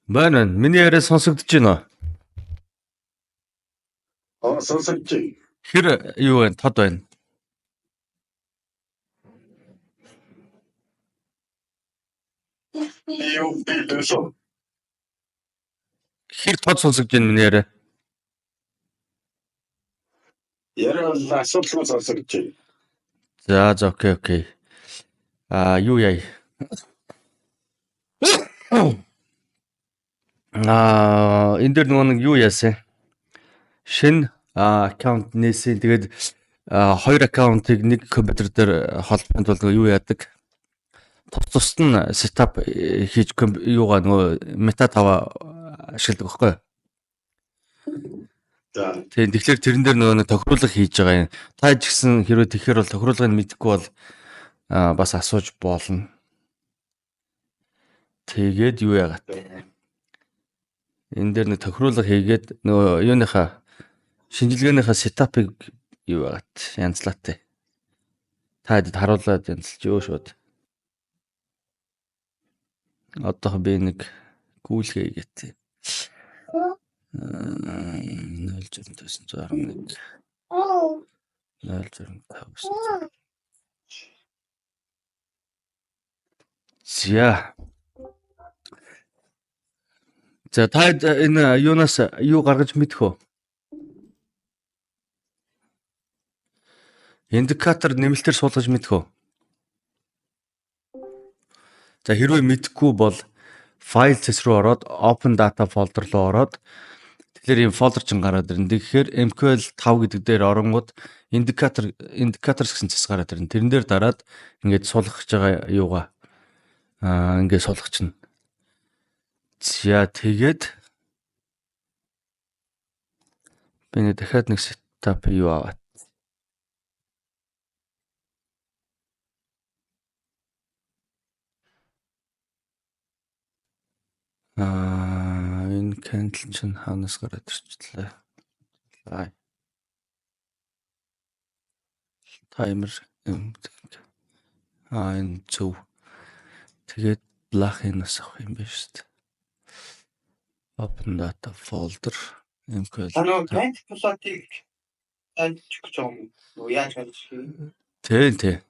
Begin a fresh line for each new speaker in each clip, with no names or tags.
Байна. Миний яриа сонсогдож байна уу?
Сонсогдож байна.
Хэр юу вэ? Тод байна.
Юу бэлдсэн?
Хэр тод сонсогдож байна миний яриа?
Яриа асуудалгүй сонсогдож байна.
За окей. Юу яа? Энэ дэр нэг юу яасан? Шинэ аккаунт нээсэн. Тэгээд хоёр аккаунтыг нэг компьютер дээр холбоход бол юу яадаг? Тус нь сетап хийж юугаа нөгөө мета 5 ашигладаг байхгүй юу? Тийм тэгэхээр тэрэн дээр нөгөө тохируулга хийж байгаа юм. Та ч гэсэн хэрвээ тэгэхээр бол тохируулгыг мэдэхгүй бол бас асууж болно. Тэгээд юу яагаад? Энэ дээр нэг тохируулга хийгээд нөгөө юуныхаа шинжилгээнийхээ сетапыг юу яагаад янзлаатай. Та хэд харуулад янзлж өө шууд. Одоо би нэг гүйлгээ хийгээтэй. 0.911 0.5 За та энэ юунаас юу гаргаж мэдэх вэ? Индикатор нэмэлтээр суулгаж мэдэх үү? За хэрвээ мэдэхгүй бол файл цэс рүү ороод open data folder руу ороод тэгэхээр ийм фолдер ч гараад ирнэ. Тэгэхээр MQL 5 гэдэг дээр оронгууд индикатор гэсэн цэс гараад ирнэ. Тэрэн дээр дараад ингээд суулгах гэж байгаа юугаа ингээд суулгах чинь. За тэгээд би нэг дахиад нэг сетап юу аваад. Энэ candle чинь хаанаас гараад ирчихлээ. Таймер энэ зөв. Тэгээд блахинаас авах юм байна шүү дээ. Open data folder MQL.
Кент плотыг анчих гэж юм. Юу яаж хийж вэ?
Тий.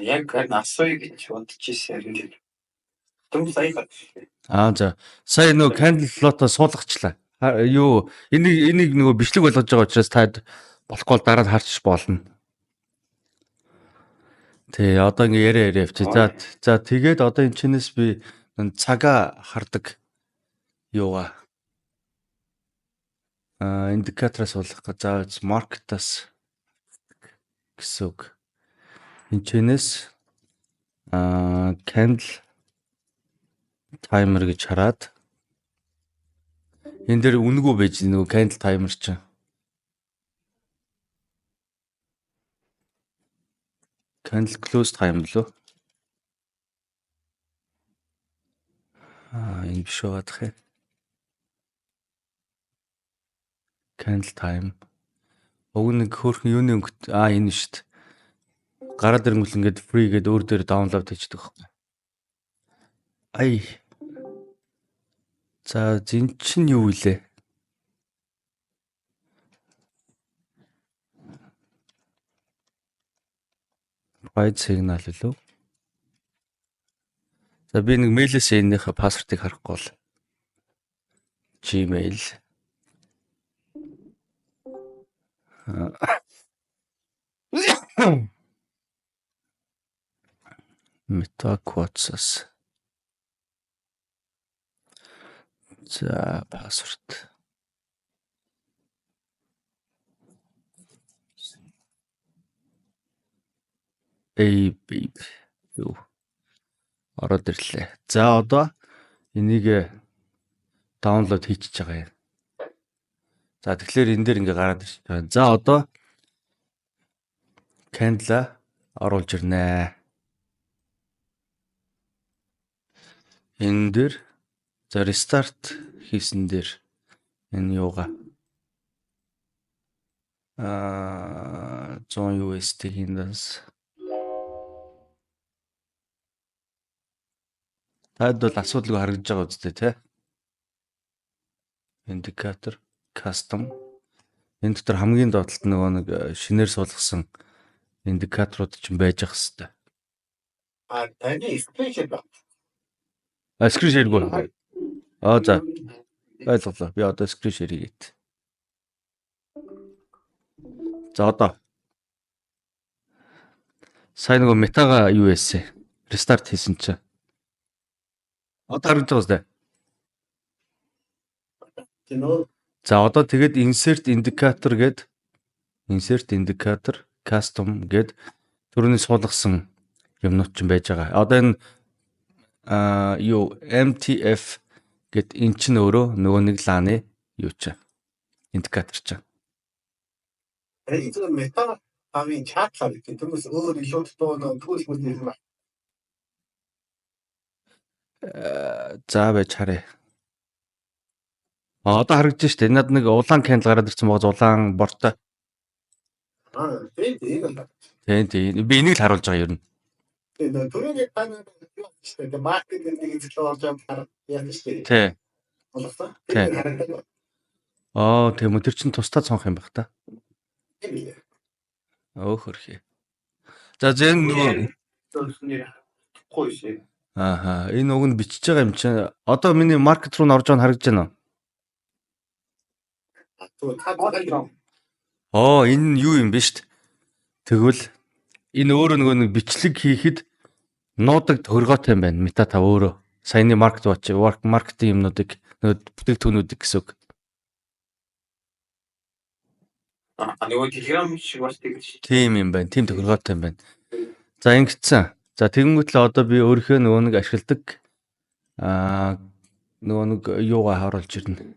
Яг харин асууя гэж бодож ирсэн. Түн сая.
За. Сая нөгөө candle plot-о суулгачлаа. Юу энийг нөгөө бичлэг болгож байгаа учраас та болохгүй дараа нь харчих болно. Тий, одоо ингээ яриа явчих. За тэгээд одоо энэ чинээс би цагаа хардаг юугаа индикатораас суулгах гэж заавал market-аас гэсэн үг. Энэ чинээс candle timer гэж хараад энэ дээр үнэгүй байж нөгөө candle timer чинь. Candle close time лөө. Энэ биш байгаа. Candle time. Уг нэг хөөрхөн юуны өнгөт энэ шүү дээ. Гараад ирэнгүүт ингээд free гэдэг өөр дээр download хийчихдэг байхгүй. За зин чинь юу вэ? Provide signal лөө. За би нэг мэйлээс энэхээ пассвортыг харахгүй бол Gmail MetaQuotes. За пассворт. Babe. Юу. Ороод ирлээ. За одоо энийг download хийчихэж байгаа юм. За тэгэхээр энэ дээр ингээ гараад ирж байгаа. За одоо Candle оруулж ирнэ. Энэ дээр за restart хийсэн дээр энэ юугаа 100 USD хинээс Таад бол асуудалгүй харагдаж байгаа үстэй те. Индикатор, custom. Энэ дотор хамгийн доотлолт нөгөө нэг шинээр суулгасан индикаторууд ч байж ах хэвээр.
таны скриншот баг.
Screen share-гүй. За. Ойлголоо. Би одоо screen share хийгээд. За одоо. Сайн нөгөө метага юу байсан? Restart хийсэн чинь. Одоо харагдаж байгаа үстэй.
Тэнөө
За одоо тэгээд insert indicator custom гэд түрүүний суулгасан юмнууд ч байж байгаа. Одоо энэ юу MTF гэд эн чинь өөрөө нөгөө нэг лааны юу ч индикатор ч.
энэ мета авийн чатлаа гэх юм. Түүнээс өөр илүү тооноо түүх бүтээл ба.
За байж харъя. Одоо харагдаж штэ. Над нэг улаан candle гараад ирсэн байгаа улаан бортой. Тийм. Би энийг л харуулж байгаа юм.
Тэгээ түрүүний тань тэгээ маркетинг нэг зүйл болж байгаа яа штэ.
Тий.
Болоосаа.
Тийм үү, тэр чин тусдаа цонх юм байх та. Хөрхий. За зэн нөгөө
Хойш.
энэ уг нь бичиж байгаа юм чинь одоо миний маркет руу н орж байгаа нь харагдаж байна уу? Энэ нь юу юм бэ штт. Тэгвэл энэ өөрөө нөгөө нэг бичлэг хийхэд нуудаг тохиргоотой юм байна. Мета та өөрөө саяны маркет watch маркетинг юмнуудыг нөгөө бүтээгдэхүүнүүдийг гэсэн үг.
Нөгөө телеграм шиг бас тэгж.
Тийм юм байна. Тийм тохиргоотой юм байна. За ингэсэн. За тэгэнгүүтлээ одоо би өөрийнхөө нөгөө нэг ашигладаг нөгөө нэг юугаа харуулж ирнэ.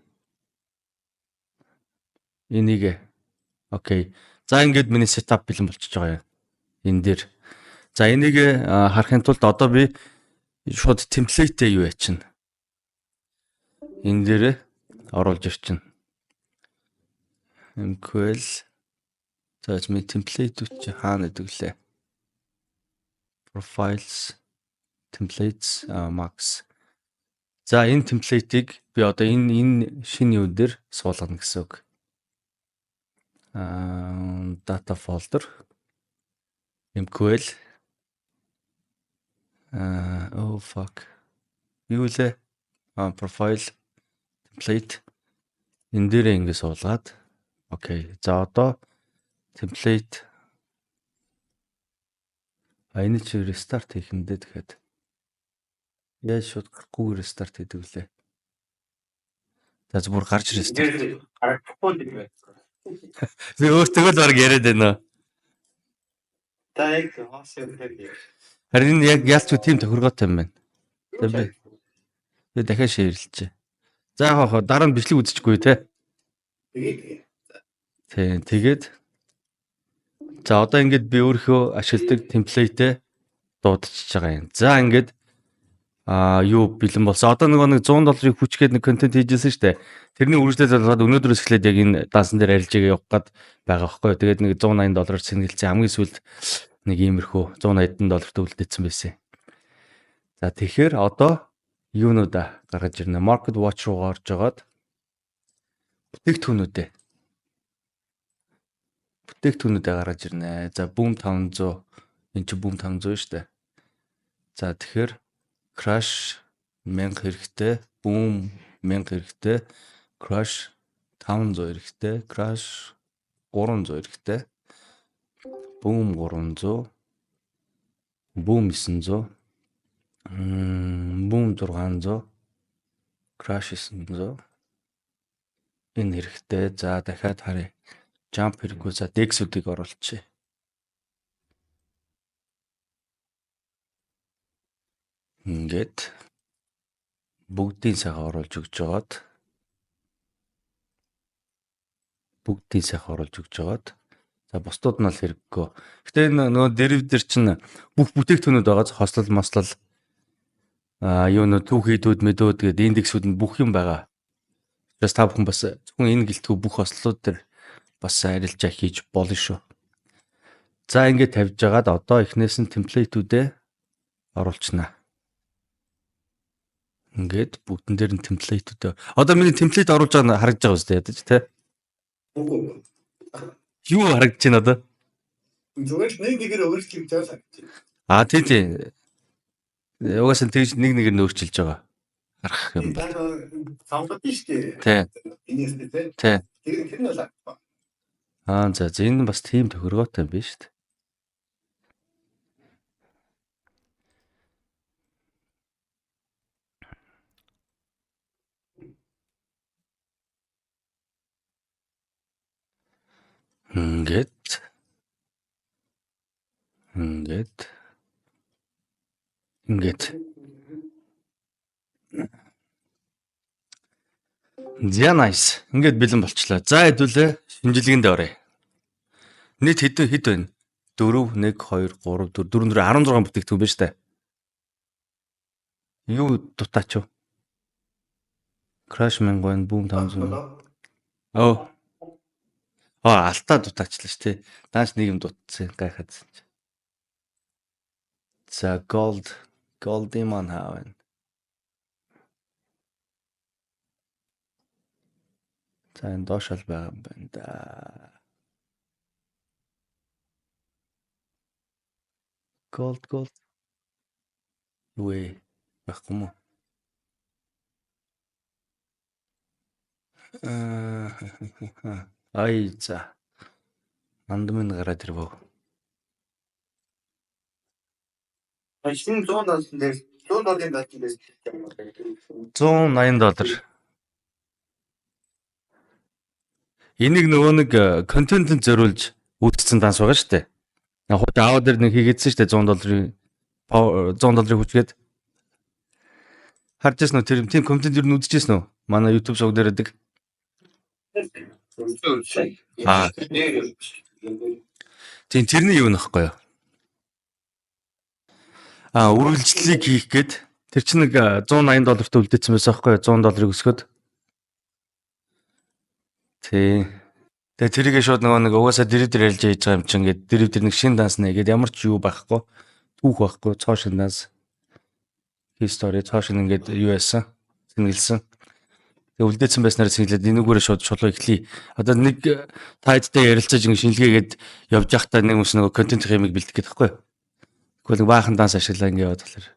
Энийг окей. За ингээд миний сетап бэлэн болчихж байгаа юм. Энэ дээр. За энийг харахын тулд одоо би шууд темплейтээ юу ячна. Энэ дээр оруулж ирчин. MQL. За миний темплейтүүд чи хаана гэдэг лээ? Profiles, templates, max. За энэ темплейтийг би одоо энэ шинэ юу дээр суулгана гэсэн үг. Data folder, MQL. Юу лээ? Profile, template. Энэ дээр ингэ суулгаад. Окей. За одоо template энэ чи restart хийх юм дээ тэгэхэд. Яаж шууд гарахгүй restart хийдэг вүлээ. За зүгээр гарч restart. Би өөртөө л баг яриад байна.
Тайг хаас юм.
Харин яг ялч тийм тохиргоотой юм байна. Би дахиад шеэрлэжээ. За яах вэ? Дараа нь бичлэг үзчихгүй те. Тэгээд за одоо ингээд би өөрийнхөө ашигладаг темплейтээ дуудчихж байгаа юм. За ингээд юу бэлэн болсон. Одоо нэг $100 хүчгээд нэг контент хийжсэн шүү дээ. Тэрний үргэлжлэл болоод өнөөдрөөс эхлээд яг энэ даасан дээр арилжаага явах гээд байгаа байхгүй. Тэгээд нэг $180 сэнгэлцээ хамгийн сүүлд нэг иймэрхүү $180 төвлөдсөн байсан. За тэгэхээр одоо юунуудаа гаргаж ирнэ. Market Watch руу орж агаад бүтээгдэхүүнүүдээ гаргаж ирнэ. За Boom 500 энэ чи Boom 500 шүү дээ. За тэгэхээр Crash 1000 хэрэгтэй, Boom 1000 хэрэгтэй, Crash 500 хэрэгтэй, Crash 300 хэрэгтэй, Boom 300, Boom 900, Boom 600, Crash 900 энэ хэрэгтэй. За дахиад харъя. Jump хэрэггүй. За Dex-үүдийг оруулчих. Ингээд бүгдийн сайхан оруулж өгч жагаад за бусдууд нь л хэрэггүй. Гэтэ энэ нөгөө deriv дээр чинь бүх бүтээгдэхүүнүүд байгаа. Хослол, мослол юунууд түүхийдүүд мэдүүд гэдэг индексүүд нь бүх юм байгаа. Бас та бүхэн бас зөвхөн энэ гэлтгүй бүх хослолууд дээр бас арилжаа хийж болно шүү. За ингээд тавьж жагаад одоо эхнээс нь темплейтүүдээ оруулчихна. Ингээд бүгдэн дээр нь темплейтүүд. Одоо миний темплейт оруулж байгаа нь харагдаж байгаа үстэй ядаж тий.
Үгүй.
Юу харагдаж байна одоо?
Зүгээр нэг нэгээр өөрчлөж байгаа.
Тий. Угаасаа тэгж нэг нэгээр нь өөрчилж байгаа. Харах юм.
Самбат шүү дээ.
Тий.
Инээстэй
Тий.
тэр нь л
За энэ нь бас тийм тохиргоотой юм байна шүү дээ. Ингээд. За nice. Ингээд бэлэн болчлаа. За хэдүүлээ шинжилгээнд оръё. Нийт хэд байна? 4 1 2 3 4 16 бүтээгдэхүүн байна шүү дээ. Юу дутаач вэ? Crash 1000 байна, Boom 500. Алтаа дутаачлаа шүү дээ. Дааш нэг юм дутсан гайхаад. За Gold man хаавна. За энэ доошол байгаа юм байна да. Gold. Юу байхгүй мó. За. Андмын гараад ирвөө.
Шинэ $100 дээр $100 байтал дээр
$180. Энийг нөгөө нэг контентэнд зориулж үүсгэсэн данс байгаа шүү дээ. Хууч аав дээр нэг хийгээдсэн шүү дээ $100 хүчгээд. Харж ирсэн үү тэр тийм контент юу үзчихсэн үү? Манай YouTube шоу дээр байдаг. Тийм тэрний юу нөхгүй юу? Үргэлжлэлийг хийх гээд тэр чинь нэг $180 үлдээсэн байсан байхгүй юу? $100 өсгөөд. Тий. Тэгээ тэрийгээ шууд нэг угаасаа дэрээр ялж хийж байгаа юм чинь ингээд дэрээр нэг шин данс нэгээд ямар ч юу байхгүй. Түүх байхгүй, цоо шин данс. History цоо шин ингээд юу яасан? Сэнгэлсэн. Тэгээ үлдээсэн байснаар сэнгэлээд энүүгээр шууд шулуу эхлэе. Одоо нэг тайдтай ярилцаж ингэ шинжилгээгээд явж байхдаа нэг хүмүүс нөгөө контент хэмиг бэлдэх гэдэг байхгүй юу? Тэгвэл баахан данс ашиглаа ингэ яваад болохоор.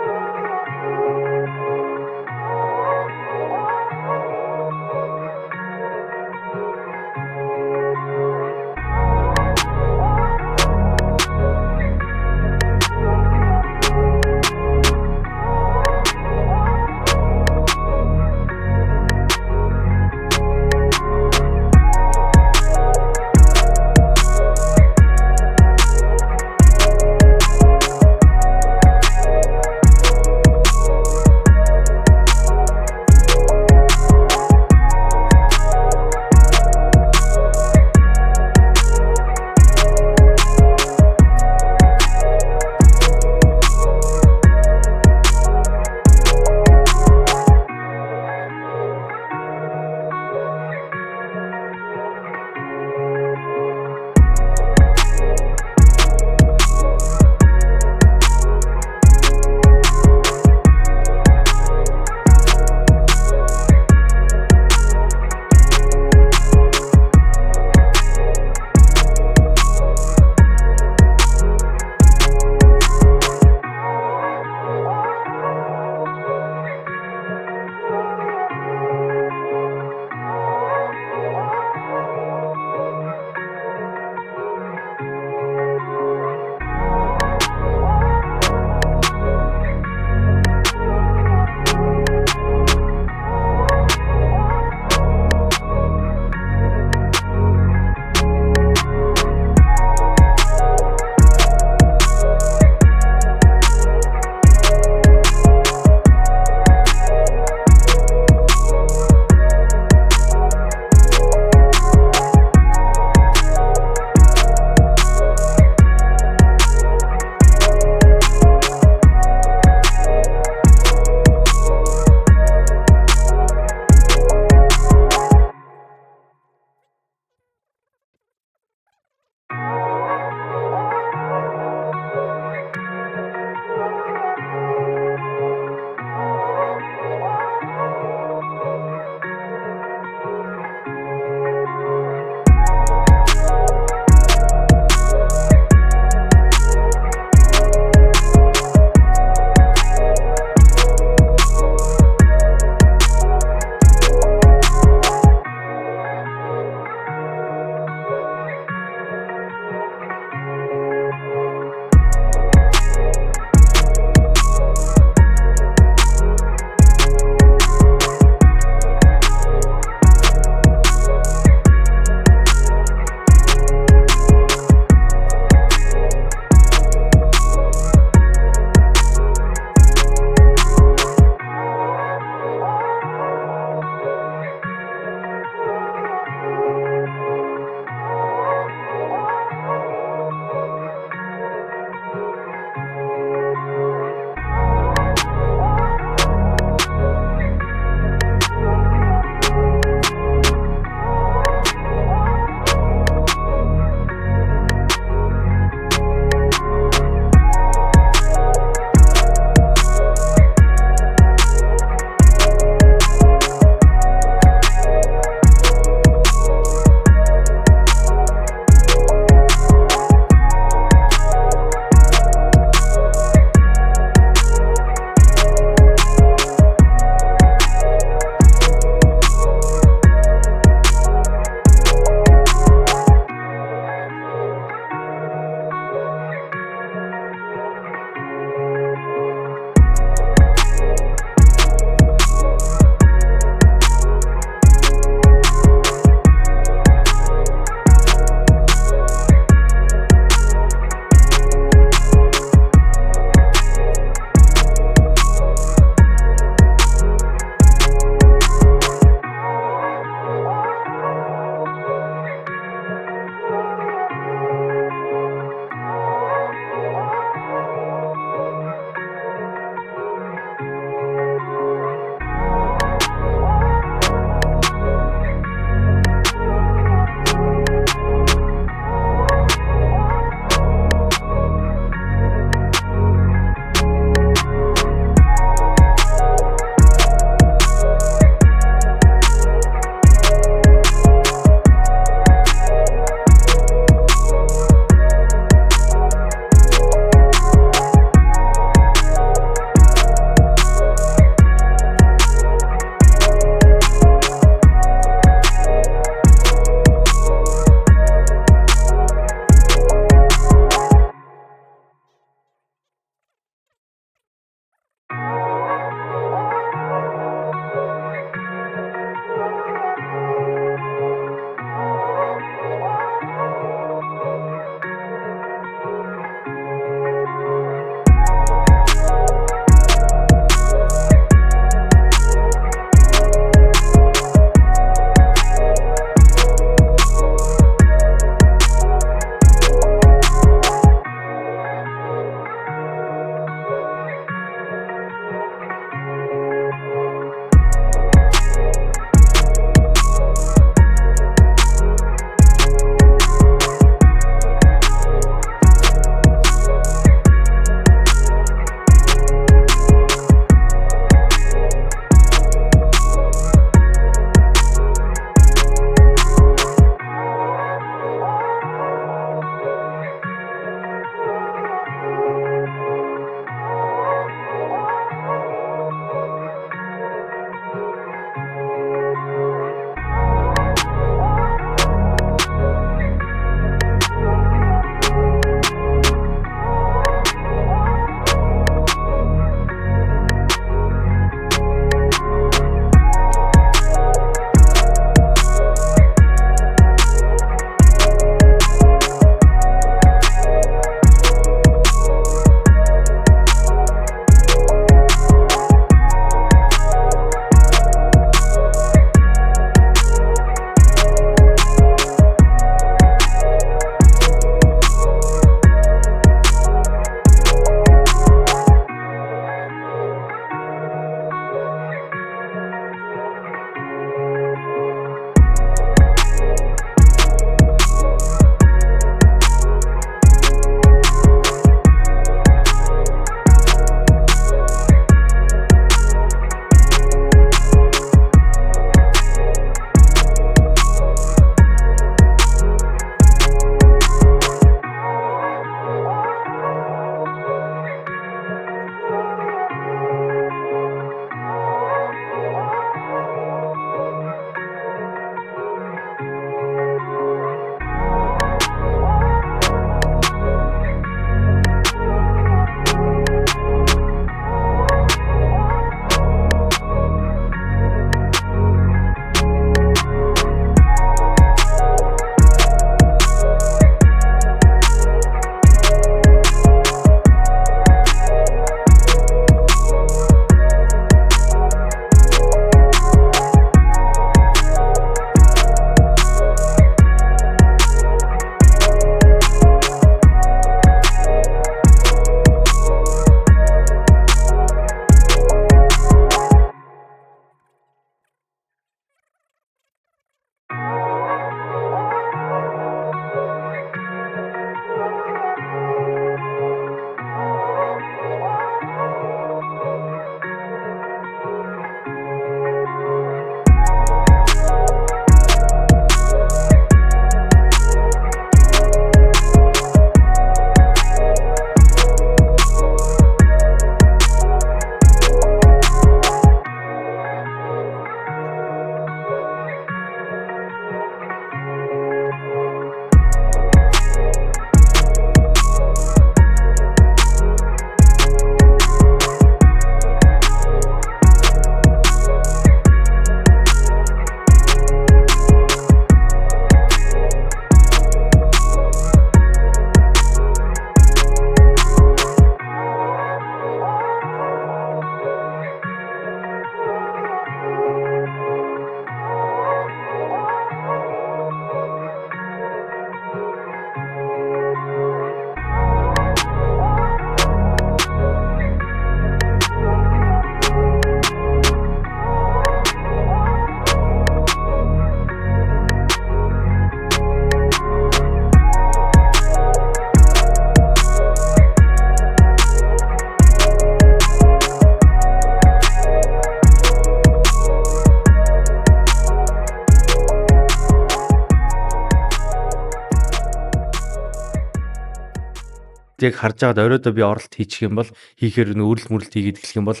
яг харж байгаад оройдоо би оролт хийчих юм бол хийхээр өрөл мөрлөлт хийгээд эхлэх юм бол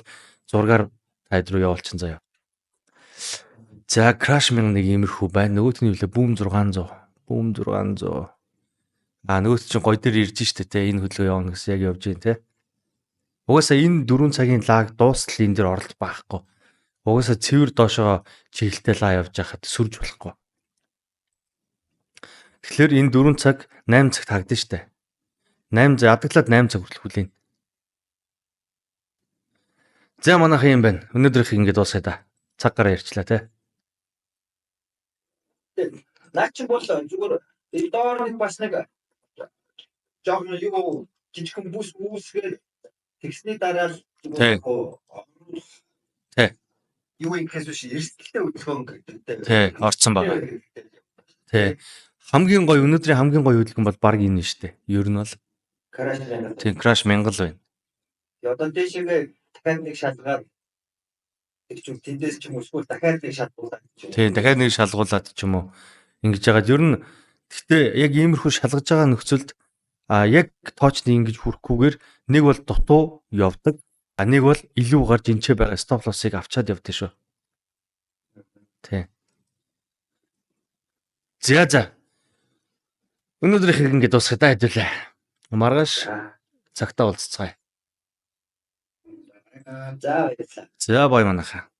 зургаар тайд руу явуулчин заяа. За Crash 1001 иймэрхүү байна. Нөгөөтний үлээ Boom 600. Boom 600. Нөгөөт чинь гой дээр ирж штэ те. Энэ хөдөлгөөн явна гэсэн яг явж байна те. Угаасаа энэ 4 цагийн лаг дуустал энэ дэр оролт байхгүй. Угаасаа цэвэр доошоо чиглэлтэй лаа явж байхад сүрж болохгүй. Тэгэхээр энэ 4 цаг 8 цагт хагдсан штэ. 8 цаг ядглаад 8 цаг хүртэл хүлээн. За манайхан юм байна. Өнөөдрийнх ингэж дуусаа да. Цаг гараа ярьчлаа те.
Наач бол зүгээр доор нэг бас нэг жоо юу жижигхэн бүсгээр тэгсний дараа л
Тий.
юу ингэхээс биш эрсдэлтэй хөдөлгөөн гэдэг.
Тий, орцсон байгаа. Тий. Хамгийн гоё өнөөдрийн хамгийн гоё хөдөлгөөн бол баг энэ штэ. Ер нь бол
Crash 1000.
тий Crash 1000 байна.
Одоо дэшигээ дахиад нэг шалгаар их ч тэндээс ч юм уу эсвэл дахиад нэг шалгуулаад ч юм уу.
Тий, дахиад нэг шалгуулад ч юм уу ингэж яагаад ер нь гэхдээ яг иймэрхүү шалгаж байгаа нөхцөлд яг тоочны ингэж хүрхгүйгээр нэг бол дутуу явдаг, нэг бол илүү гарч энчээ байгаа стоп лоссыг авчаад явдээ шүү. Тий. За. Өнөөдрийнх ингэ дуусгая да хэдүүлээ. Маргааш цагтаа уулзцгаая.
За баярлалаа.
За бай манайхаа.